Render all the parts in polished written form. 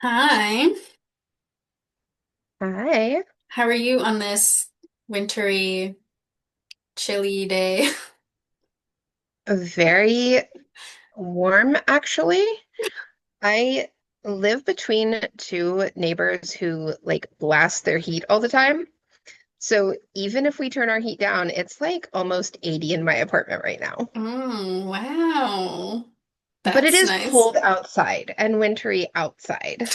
Hi, Hi. how are you on this wintry, chilly day? Very warm, actually. I live between two neighbors who blast their heat all the time. So even if we turn our heat down, it's like almost 80 in my apartment right now. Wow. But it That's is nice. cold outside and wintry outside.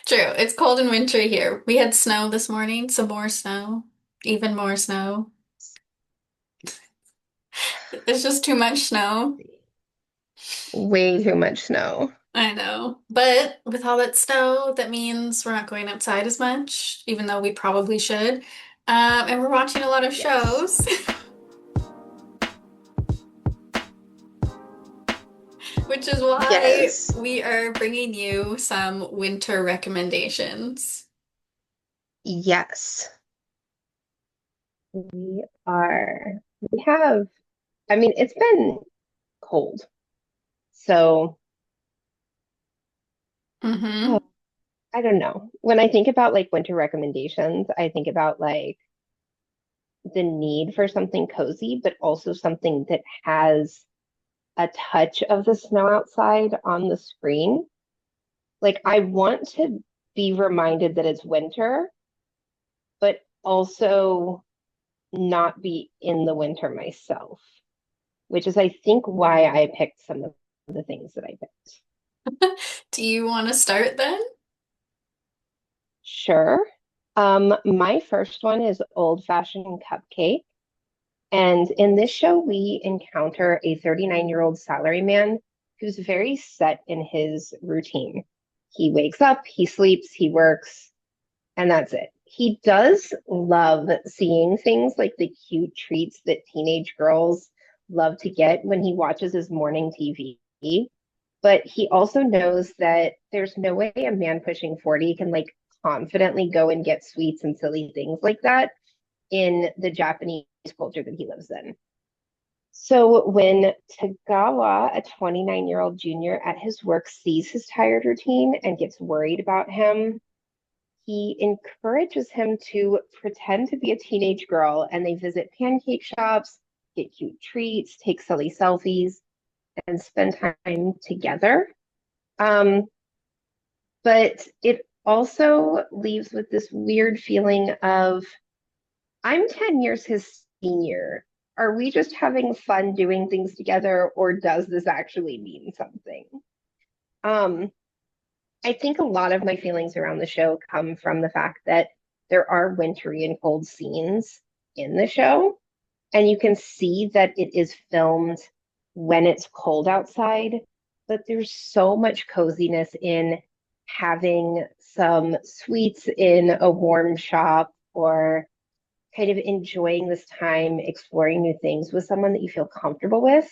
True, it's cold and wintry here. We had snow this morning, some more snow, even more snow. It's just too much snow. Way too much snow. I know. But with all that snow, that means we're not going outside as much, even though we probably should. And we're watching a lot of Yes. shows. Which is why Yes. we are bringing you some winter recommendations. Yes. We are. We have, I mean, it's been cold. So Mm-hmm. I don't know. When I think about winter recommendations, I think about the need for something cozy, but also something that has a touch of the snow outside on the screen. Like I want to be reminded that it's winter, but also not be in the winter myself, which is I think why I picked some of the things that I picked. Do you want to start then? Sure. My first one is Old Fashioned Cupcake. And in this show, we encounter a 39-year-old salaryman who's very set in his routine. He wakes up, he sleeps, he works, and that's it. He does love seeing things like the cute treats that teenage girls love to get when he watches his morning TV. But he also knows that there's no way a man pushing 40 can confidently go and get sweets and silly things like that in the Japanese culture that he lives in. So when Tagawa, a 29-year-old junior at his work, sees his tired routine and gets worried about him, he encourages him to pretend to be a teenage girl and they visit pancake shops, get cute treats, take silly selfies, and spend time together. Um, but it also leaves with this weird feeling of I'm 10 years his senior. Are we just having fun doing things together, or does this actually mean something? Um, I think a lot of my feelings around the show come from the fact that there are wintry and cold scenes in the show, and you can see that it is filmed when it's cold outside, but there's so much coziness in having some sweets in a warm shop or kind of enjoying this time exploring new things with someone that you feel comfortable with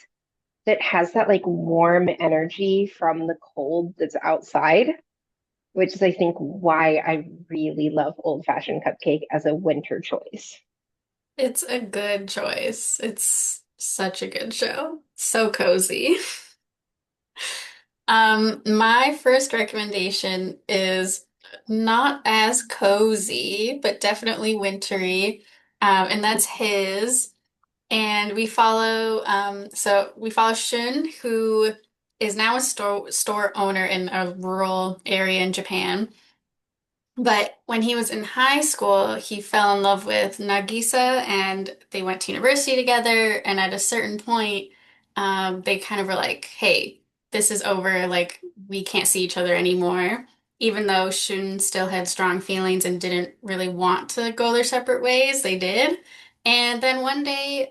that has that warm energy from the cold that's outside, which is I think why I really love Old Fashioned Cupcake as a winter choice. It's a good choice. It's such a good show. So cozy. My first recommendation is not as cozy, but definitely wintry. And that's his. And we follow Shun, who is now a store owner in a rural area in Japan. But when he was in high school, he fell in love with Nagisa and they went to university together. And at a certain point, they kind of were like, hey, this is over. Like, we can't see each other anymore. Even though Shun still had strong feelings and didn't really want to go their separate ways, they did. And then one day,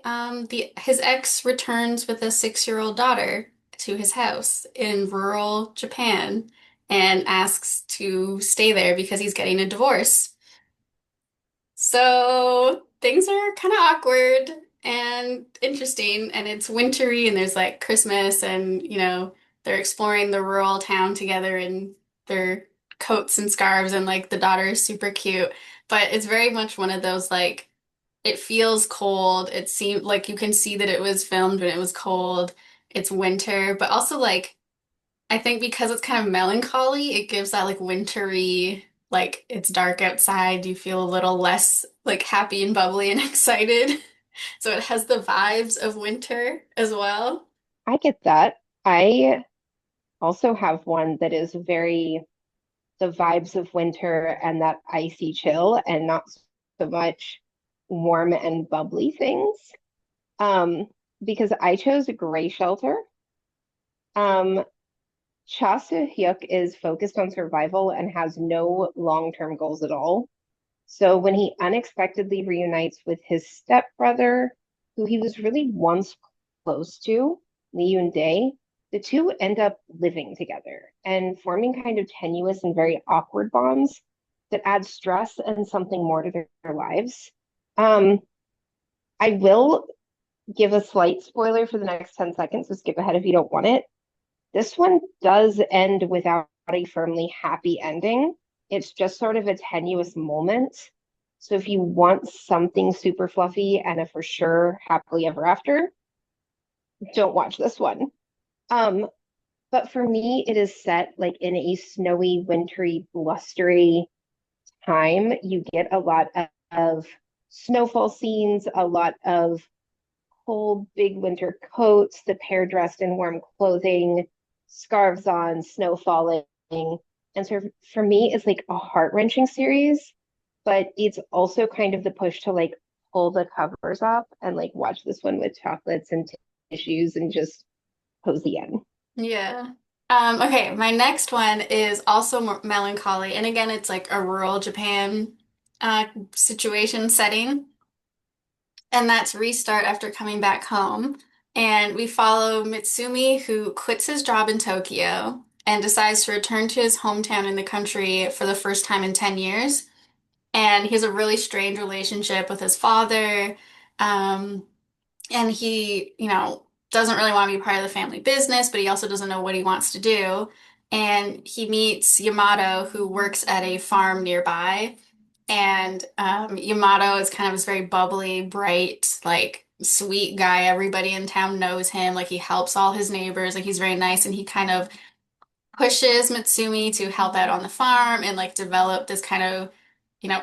his ex returns with a 6-year-old daughter to his house in rural Japan and asks to stay there because he's getting a divorce. So things are kind of awkward and interesting, and it's wintry, and there's like Christmas, and they're exploring the rural town together in their coats and scarves, and like the daughter is super cute. But it's very much one of those like it feels cold. It seemed like you can see that it was filmed when it was cold. It's winter, but also like I think because it's kind of melancholy, it gives that like wintry, like it's dark outside, you feel a little less like happy and bubbly and excited. So it has the vibes of winter as well. I get that. I also have one that is very the vibes of winter and that icy chill and not so much warm and bubbly things. Um, because I chose Gray Shelter. Um, Cha Soo-hyuk is focused on survival and has no long-term goals at all. So when he unexpectedly reunites with his stepbrother, who he was really once close to, Lee Yoon-dae, the two end up living together and forming kind of tenuous and very awkward bonds that add stress and something more to their lives. Um, I will give a slight spoiler for the next 10 seconds, so skip ahead if you don't want it. This one does end without a firmly happy ending. It's just sort of a tenuous moment. So if you want something super fluffy and a for sure happily ever after, don't watch this one. Um, but for me, it is set like in a snowy, wintry, blustery time. You get a lot of snowfall scenes, a lot of cold, big winter coats, the pair dressed in warm clothing, scarves on, snow falling. And so for me, it's like a heart-wrenching series, but it's also kind of the push to like pull the covers up and like watch this one with chocolates and tissues and just cozy in. Yeah. Okay, my next one is also more melancholy. And again, it's like a rural Japan uh, situation setting. And that's Restart after coming back home. And we follow Mitsumi, who quits his job in Tokyo and decides to return to his hometown in the country for the first time in 10 years. And he has a really strange relationship with his father. Um, and he, doesn't really want to be part of the family business, but he also doesn't know what he wants to do. And he meets Yamato, who works at a farm nearby. And Yamato is kind of this very bubbly, bright, like sweet guy. Everybody in town knows him. Like he helps all his neighbors. Like he's very nice, and he kind of pushes Mitsumi to help out on the farm and like develop this kind of,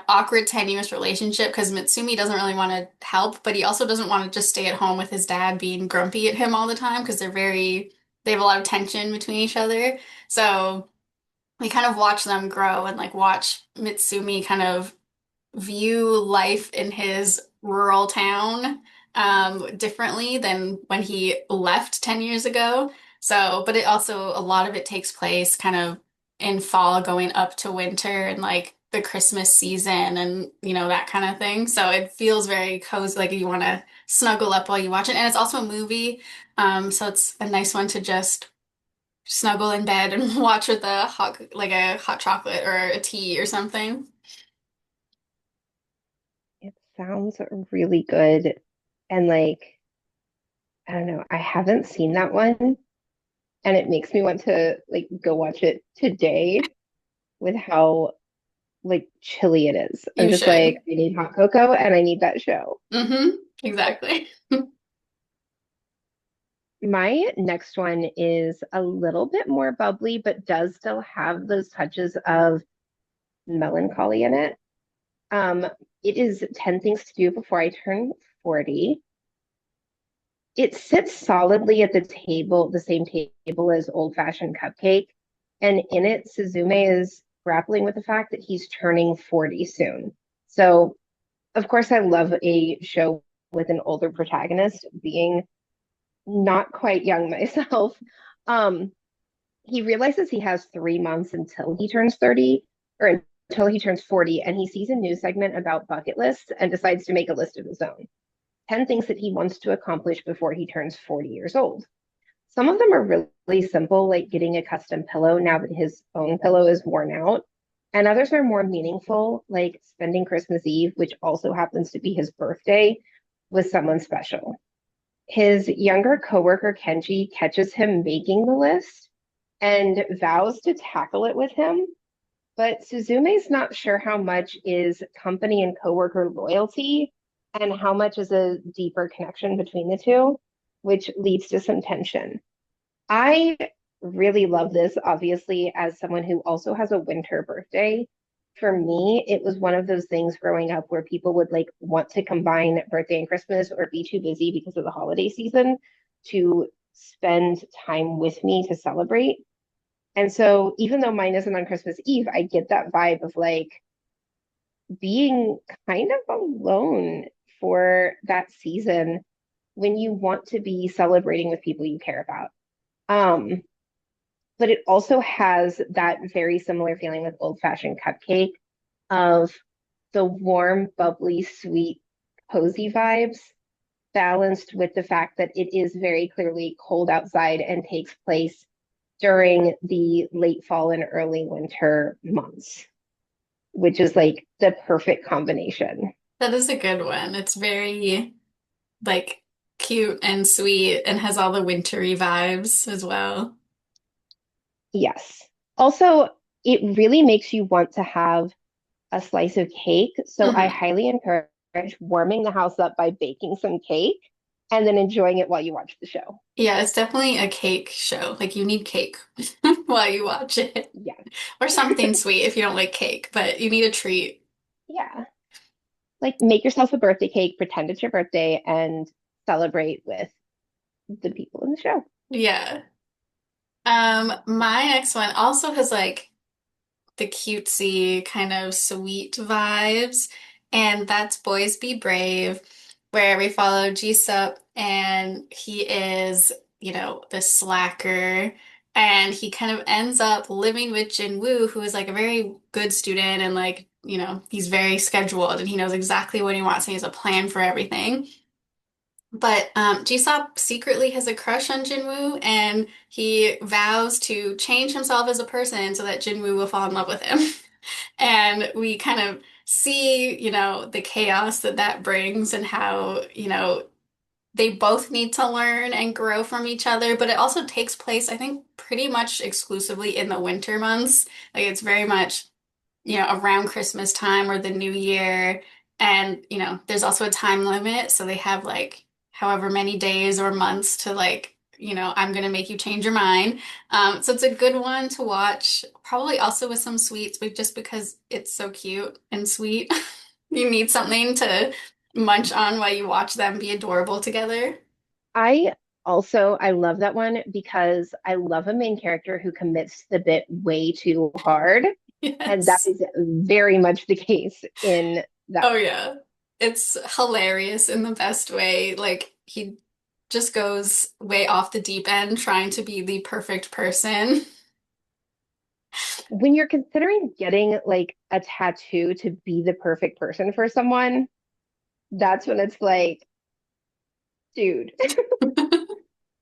awkward, tenuous relationship because Mitsumi doesn't really want to help, but he also doesn't want to just stay at home with his dad being grumpy at him all the time because they have a lot of tension between each other. So we kind of watch them grow and like watch Mitsumi kind of view life in his rural town differently than when he left 10 years ago. So, but it also, a lot of it takes place kind of in fall going up to winter and like the Christmas season and, that kind of thing. So it feels very cozy, like you want to snuggle up while you watch it. And it's also a movie. So it's a nice one to just snuggle in bed and watch with like a hot chocolate or a tea or something. It sounds really good. And like, I don't know, I haven't seen that one. And it makes me want to like go watch it today with how like chilly it is. I'm You just like, should. I need hot cocoa and I need that show. Exactly. My next one is a little bit more bubbly, but does still have those touches of melancholy in it. Um, it is 10 Things to Do Before I Turn 40. It sits solidly at the table, the same table as Old Fashioned Cupcake. And in it, Suzume is grappling with the fact that he's turning 40 soon. So, of course, I love a show with an older protagonist, being not quite young myself. Um, he realizes he has 3 months until he turns 30 or until he turns 40, and he sees a news segment about bucket lists and decides to make a list of his own 10 things that he wants to accomplish before he turns 40 years old. Some of them are really simple, like getting a custom pillow now that his own pillow is worn out. And others are more meaningful, like spending Christmas Eve, which also happens to be his birthday, with someone special. His younger coworker, Kenji, catches him making the list and vows to tackle it with him. But Suzume's not sure how much is company and coworker loyalty and how much is a deeper connection between the two, which leads to some tension. I really love this, obviously, as someone who also has a winter birthday. For me, it was one of those things growing up where people would like want to combine birthday and Christmas or be too busy because of the holiday season to spend time with me to celebrate. And so, even though mine isn't on Christmas Eve, I get that vibe of like being kind of alone for that season when you want to be celebrating with people you care about. Um, but it also has that very similar feeling with old fashioned cupcake of the warm, bubbly, sweet, cozy vibes, balanced with the fact that it is very clearly cold outside and takes place during the late fall and early winter months, which is like the perfect combination. That is a good one. It's very like cute and sweet and has all the wintry vibes as well. Yes. Also, it really makes you want to have a slice of cake. So I Hmm. highly encourage warming the house up by baking some cake and then enjoying it while you watch the show. Yeah, it's definitely a cake show. Like you need cake while you watch it. Yes. Or something sweet if you don't like cake, but you need a treat. Yeah. Like make yourself a birthday cake, pretend it's your birthday, and celebrate with the people in the show. Yeah. My next one also has like the cutesy kind of sweet vibes, and that's Boys Be Brave, where we follow Jisoo, and he is, the slacker, and he kind of ends up living with Jinwoo, who is like a very good student, and like, he's very scheduled, and he knows exactly what he wants, and he has a plan for everything. But Jisoo secretly has a crush on Jinwoo, and he vows to change himself as a person so that Jinwoo will fall in love with him. And we kind of see, the chaos that that brings and how, they both need to learn and grow from each other. But it also takes place, I think, pretty much exclusively in the winter months. Like it's very much around Christmas time or the New Year. And, there's also a time limit. So they have like however many days or months to like, I'm gonna make you change your mind. So it's a good one to watch, probably also with some sweets, but just because it's so cute and sweet. You need something to munch on while you watch them be adorable together. I I love that one because I love a main character who commits the bit way too hard. And that Yes. is very much the case in that Oh one. yeah. It's hilarious in the best way. Like he just goes way off the deep end trying to be the perfect person. When you're considering getting like a tattoo to be the perfect person for someone, that's when it's like, dude.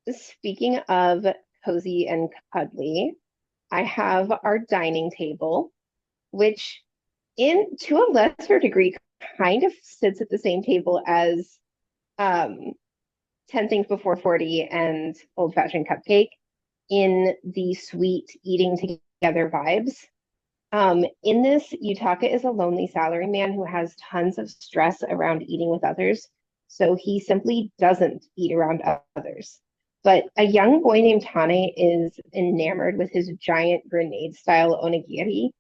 Speaking of cozy and cuddly, I have our dining table, which in to a lesser degree kind of sits at the same table as um 10 Things Before 40 and Old Fashioned Cupcake in the sweet eating together vibes. In this, Yutaka is a lonely salaryman who has tons of stress around eating with others, so he simply doesn't eat around others. But a young boy named Tane is enamored with his giant grenade style onigiri.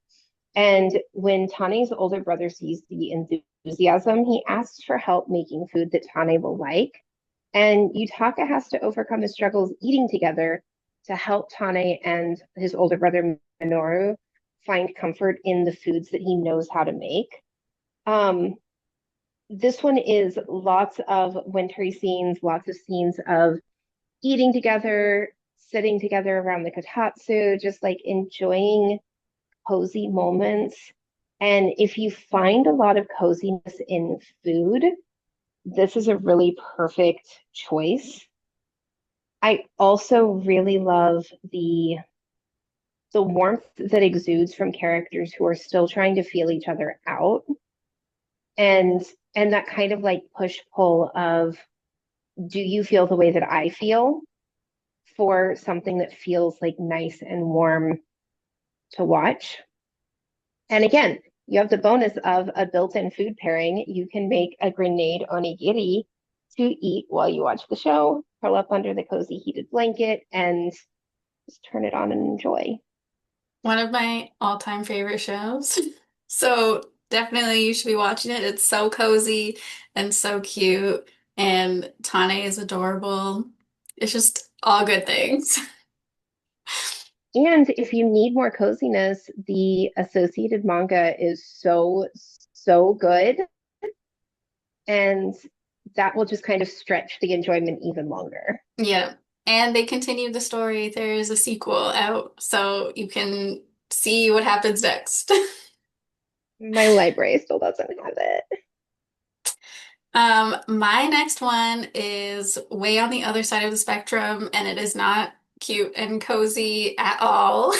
And when Tane's older brother sees the enthusiasm, he asks for help making food that Tane will like. And Yutaka has to overcome his struggles eating together to help Tane and his older brother Minoru find comfort in the foods that he knows how to make. Um, this one is lots of wintry scenes, lots of scenes of eating together, sitting together around the kotatsu, just like enjoying cozy moments. And if you find a lot of coziness in food, this is a really perfect choice. I also really love the warmth that exudes from characters who are still trying to feel each other out and and that kind of like push pull of do you feel the way that I feel for something that feels like nice and warm to watch. And again, you have the bonus of a built-in food pairing. You can make a grenade onigiri to eat while you watch the show, curl up under the cozy heated blanket, and just turn it on and enjoy. One of my all-time favorite shows. So definitely you should be watching it. It's so cozy and so cute, and Tane is adorable. It's just all good things. And if you need more coziness, the associated manga is so, so good. And that will just kind of stretch the enjoyment even longer. Yeah. And they continued the story. There's a sequel out, so you can see what happens next. My library still doesn't have it. My next one is way on the other side of the spectrum, and it is not cute and cozy at all.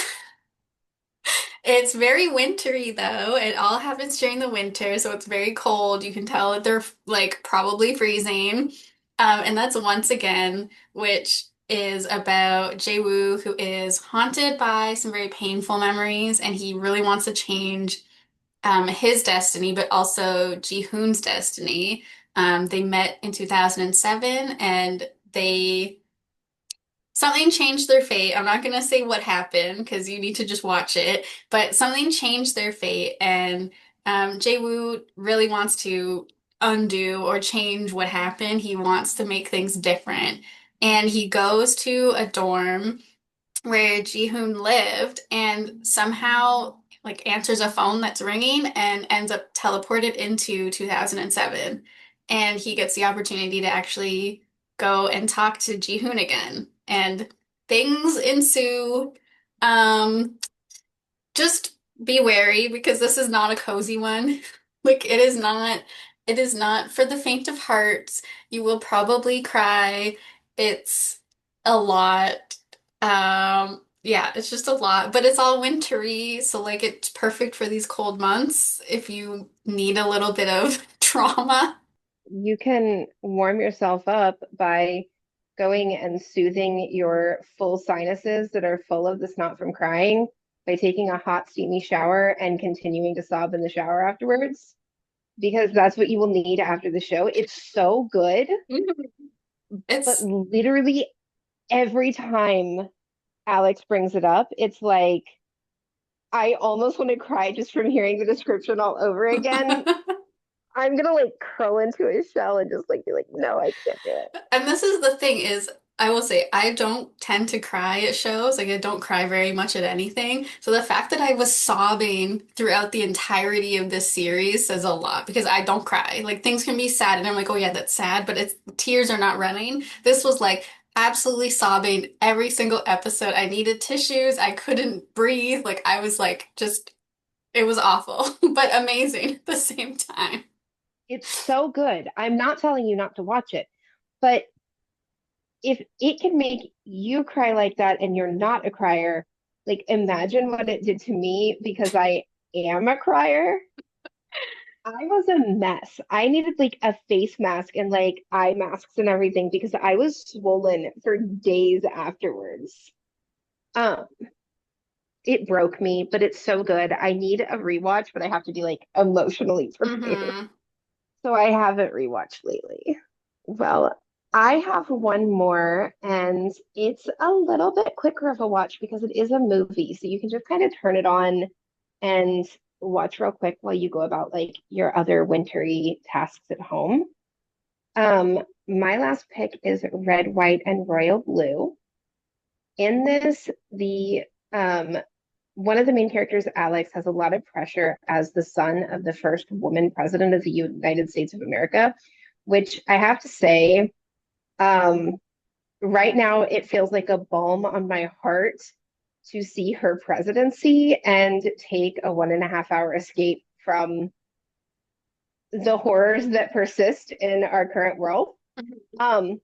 It's very wintry though. It all happens during the winter, so it's very cold. You can tell that they're like probably freezing. And that's Once Again, which is about Jae-woo, who is haunted by some very painful memories, and he really wants to change his destiny, but also Ji-hoon's destiny. They met in 2007, and they something changed their fate. I'm not gonna say what happened because you need to just watch it, but something changed their fate, and Jae-woo really wants to undo or change what happened. He wants to make things different, and he goes to a dorm where Ji-hoon lived and somehow like answers a phone that's ringing and ends up teleported into 2007. And he gets the opportunity to actually go and talk to Ji-hoon again. And things ensue. Um, just be wary because this is not a cozy one. Like it is not for the faint of heart. You will probably cry. It's a lot. Yeah, it's just a lot, but it's all wintry, so like it's perfect for these cold months if you need a little bit of trauma. You can warm yourself up by going and soothing your full sinuses that are full of the snot from crying by taking a hot, steamy shower and continuing to sob in the shower afterwards, because that's what you will need after the show. It's so good, but It's literally every time Alex brings it up, it's like I almost want to cry just from hearing the description all over again. I'm gonna like curl into a shell and just like be like, no, I can't do it. And this is the thing is, I will say I don't tend to cry at shows. Like I don't cry very much at anything. So the fact that I was sobbing throughout the entirety of this series says a lot because I don't cry. Like things can be sad and I'm like, oh yeah, that's sad, but it's tears are not running. This was like absolutely sobbing every single episode. I needed tissues. I couldn't breathe. Like I was like just it was awful, but amazing at the same time. It's so good. I'm not telling you not to watch it, but if it can make you cry like that and you're not a crier, like imagine what it did to me because I am a crier. I was a mess. I needed like a face mask and like eye masks and everything because I was swollen for days afterwards. Um, it broke me, but it's so good. I need a rewatch, but I have to be like emotionally prepared. Hmm. So I haven't rewatched lately. Well, I have one more, and it's a little bit quicker of a watch because it is a movie. So you can just kind of turn it on and watch real quick while you go about like your other wintry tasks at home. My last pick is Red, White, and Royal Blue. In this, the one of the main characters, Alex, has a lot of pressure as the son of the first woman president of the United States of America, which I have to say, um, right now it feels like a balm on my heart to see her presidency and take a 1.5 hour escape from the horrors that persist in our current world. Um,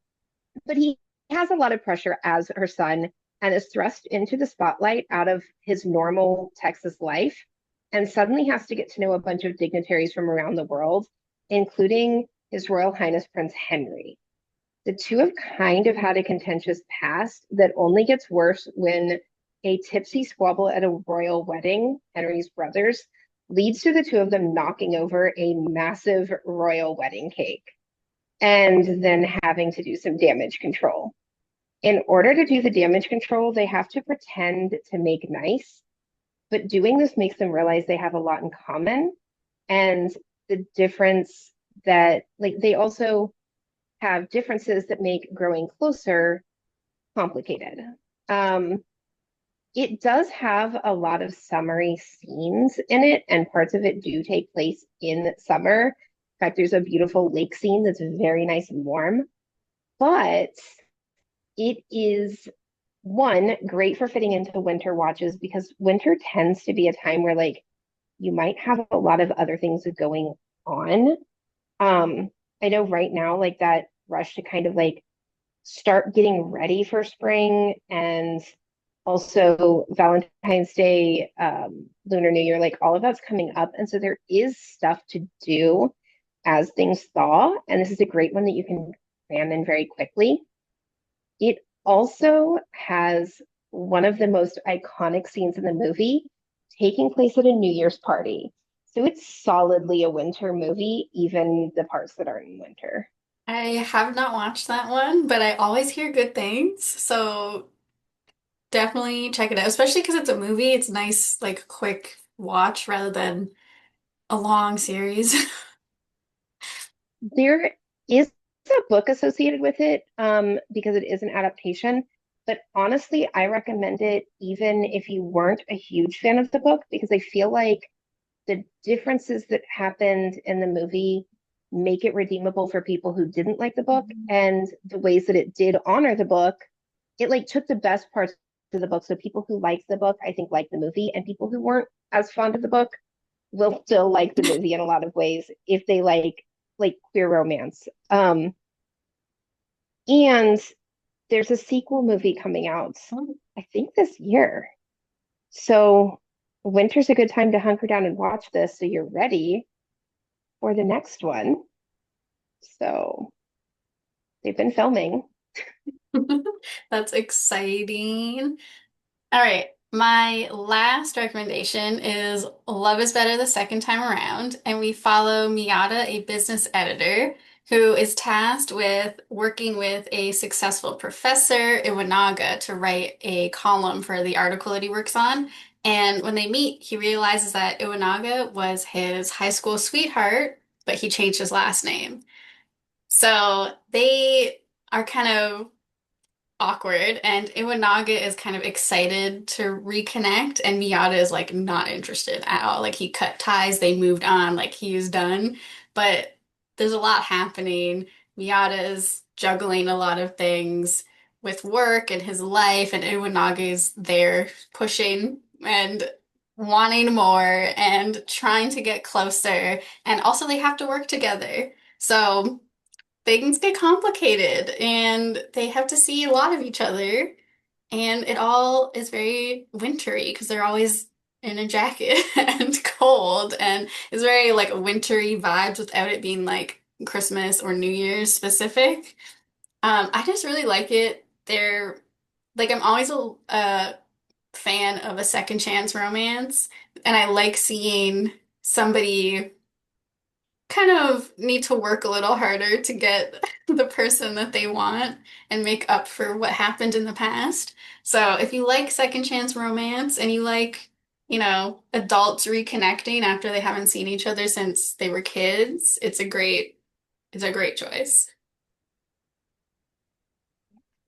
but he has a lot of pressure as her son and is thrust into the spotlight out of his normal Texas life and suddenly has to get to know a bunch of dignitaries from around the world, including His Royal Highness Prince Henry. The two have kind of had a contentious past that only gets worse when a tipsy squabble at a royal wedding, Henry's brothers, leads to the two of them knocking over a massive royal wedding cake and then having to do some damage control. In order to do the damage control, they have to pretend to make nice, but doing this makes them realize they have a lot in common and the difference that, like, they also have differences that make growing closer complicated. Um, it does have a lot of summery scenes in it, and parts of it do take place in summer. In fact, there's a beautiful lake scene that's very nice and warm, but it is one great for fitting into winter watches because winter tends to be a time where like you might have a lot of other things going on. Um, I know right now, like that rush to kind of like start getting ready for spring and also Valentine's Day, Lunar New Year, like all of that's coming up. And so there is stuff to do as things thaw. And this is a great one that you can cram in very quickly. It also has one of the most iconic scenes in the movie taking place at a New Year's party. So it's solidly a winter movie, even the parts that aren't in winter. I have not watched that one, but I always hear good things. So definitely check it out, especially because it's a movie. It's nice, like quick watch rather than a long series. There is a book associated with it because it is an adaptation. But honestly, I recommend it even if you weren't a huge fan of the book because I feel like the differences that happened in the movie make it redeemable for people who didn't like the book and the ways that it did honor the book. It like took the best parts of the book. So people who liked the book, I think, liked the movie, and people who weren't as fond of the book will still like the movie in a lot of ways if they like queer romance. And there's a sequel movie coming out, I think this year. So winter's a good time to hunker down and watch this so you're ready for the next one. So they've been filming. That's exciting. All right. My last recommendation is Love is Better the Second Time Around, and we follow Miyata, a business editor who is tasked with working with a successful professor, Iwanaga, to write a column for the article that he works on. And when they meet, he realizes that Iwanaga was his high school sweetheart, but he changed his last name. So they are kind of awkward, and Iwanaga is kind of excited to reconnect, and Miyata is like not interested at all. Like he cut ties, they moved on, like he is done. But there's a lot happening. Miyata is juggling a lot of things with work and his life, and Iwanaga is there pushing and wanting more and trying to get closer. And also they have to work together. So things get complicated and they have to see a lot of each other. And it all is very wintry because they're always in a jacket and cold. And it's very like wintry vibes without it being like Christmas or New Year's specific. I just really like it. They're like, I'm always a fan of a second chance romance. And I like seeing somebody kind of need to work a little harder to get the person that they want and make up for what happened in the past. So if you like second chance romance and you like, adults reconnecting after they haven't seen each other since they were kids, it's a great choice.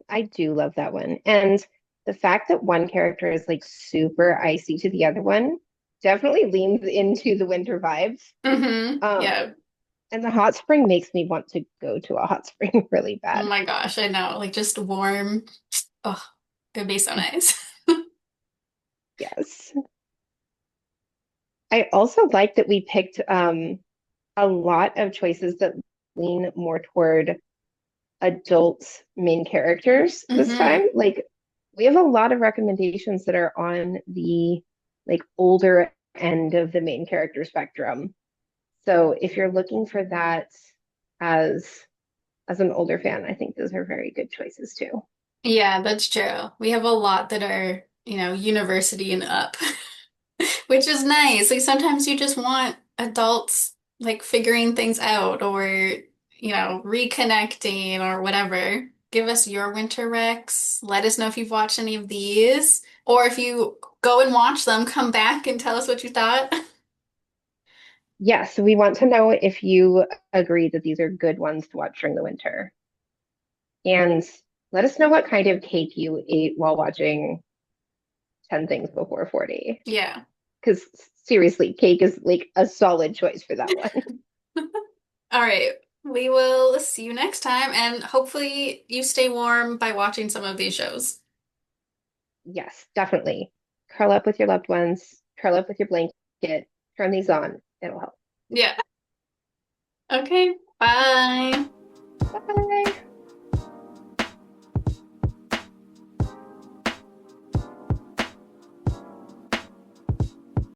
I do love that one. And the fact that one character is like super icy to the other one definitely leans into the winter vibes. Um, Yeah. and the hot spring makes me want to go to a hot spring really Oh bad. my gosh, I know. Like just warm. Oh, it'd be so nice. Yes. I also like that we picked a lot of choices that lean more toward adult main characters this hmm time. Like we have a lot of recommendations that are on the like older end of the main character spectrum. So if you're looking for that as as an older fan, I think those are very good choices too. Yeah, that's true. We have a lot that are, university and up, which is nice. Like sometimes you just want adults like figuring things out or, reconnecting or whatever, Give us your winter recs. Let us know if you've watched any of these, or if you go and watch them, come back and tell us what you thought. Yes, we want to know if you agree that these are good ones to watch during the winter. And let us know what kind of cake you ate while watching 10 Things Before 40. Yeah. Because seriously, cake is like a solid choice for that one. All right. We will see you next time, and hopefully you stay warm by watching some of these shows. Yes, definitely. Curl up with your loved ones, curl up with your blanket, turn these on. It'll help. Yeah. Okay. Bye. Bye.